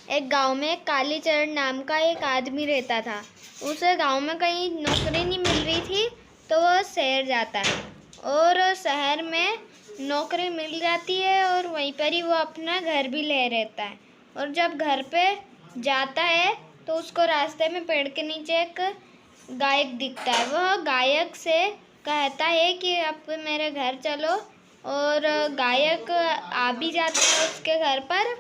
एक गांव में कालीचरण नाम का एक आदमी रहता था। उसे गांव में कहीं नौकरी नहीं मिल रही थी, तो वह शहर जाता है और शहर में नौकरी मिल जाती है और वहीं पर ही वो अपना घर भी ले रहता है। और जब घर पे जाता है तो उसको रास्ते में पेड़ के नीचे एक गायक दिखता है। वह गायक से कहता है कि अब मेरे घर चलो, और गायक आ भी जाता है उसके घर पर।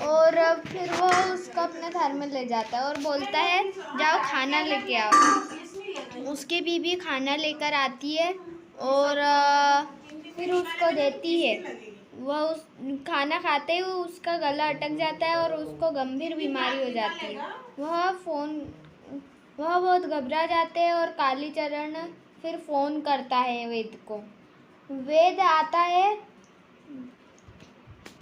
और फिर वो उसको अपने घर में ले जाता है और बोलता है जाओ खाना लेके आओ। उसकी बीवी खाना लेकर आती है और फिर उसको देती है। वह उस खाना खाते ही उसका गला अटक जाता है और उसको गंभीर बीमारी हो जाती है। वह बहुत घबरा जाते हैं और कालीचरण फिर फ़ोन करता है वेद को। वेद आता है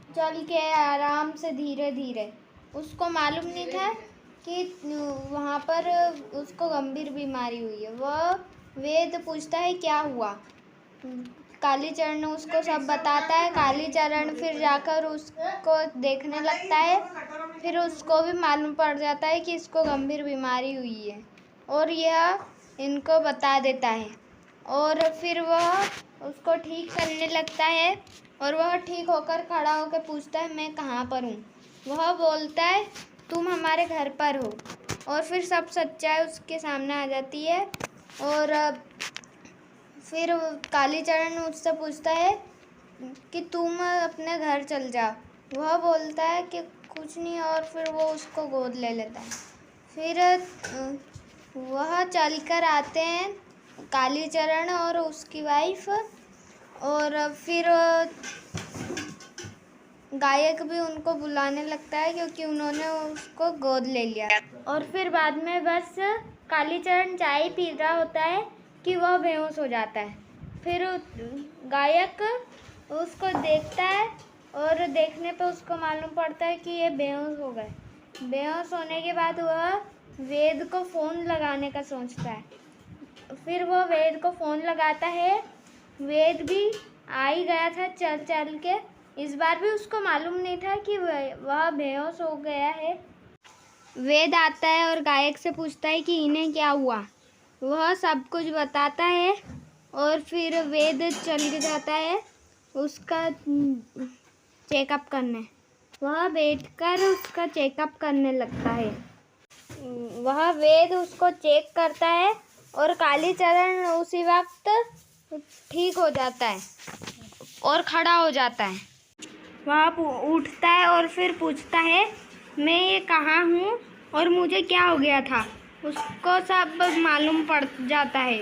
चल के आराम से, धीरे धीरे। उसको मालूम नहीं था कि वहाँ पर उसको गंभीर बीमारी हुई है। वह वेद पूछता है क्या हुआ। कालीचरण उसको सब बताता है। कालीचरण फिर जाकर उसको देखने लगता है। फिर उसको भी मालूम पड़ जाता है कि इसको गंभीर बीमारी हुई है और यह इनको बता देता है। और फिर वह उसको ठीक करने लगता है और वह ठीक होकर खड़ा होकर पूछता है मैं कहाँ पर हूँ। वह बोलता है तुम हमारे घर पर हो। और फिर सब सच्चाई उसके सामने आ जाती है। और फिर कालीचरण उससे पूछता है कि तुम अपने घर चल जाओ। वह बोलता है कि कुछ नहीं, और फिर वो उसको गोद ले लेता है। फिर वह चलकर आते हैं कालीचरण और उसकी वाइफ। और फिर गायक भी उनको बुलाने लगता है क्योंकि उन्होंने उसको गोद ले लिया। और फिर बाद में बस कालीचरण चाय पी रहा होता है कि वह बेहोश हो जाता है। फिर गायक उसको देखता है और देखने पे उसको मालूम पड़ता है कि ये बेहोश हो गए। बेहोश होने के बाद वह वेद को फ़ोन लगाने का सोचता है। फिर वो वेद को फ़ोन लगाता है। वेद भी आ ही गया था चल चल के। इस बार भी उसको मालूम नहीं था कि वह बेहोश हो गया है। वेद आता है और गायक से पूछता है कि इन्हें क्या हुआ। वह सब कुछ बताता है और फिर वेद चल जाता है उसका चेकअप करने। वह बैठकर उसका चेकअप करने लगता है। वह वेद उसको चेक करता है और कालीचरण उसी वक्त ठीक हो जाता है और खड़ा हो जाता है। वह उठता है और फिर पूछता है मैं ये कहाँ हूँ और मुझे क्या हो गया था। उसको सब मालूम पड़ जाता है।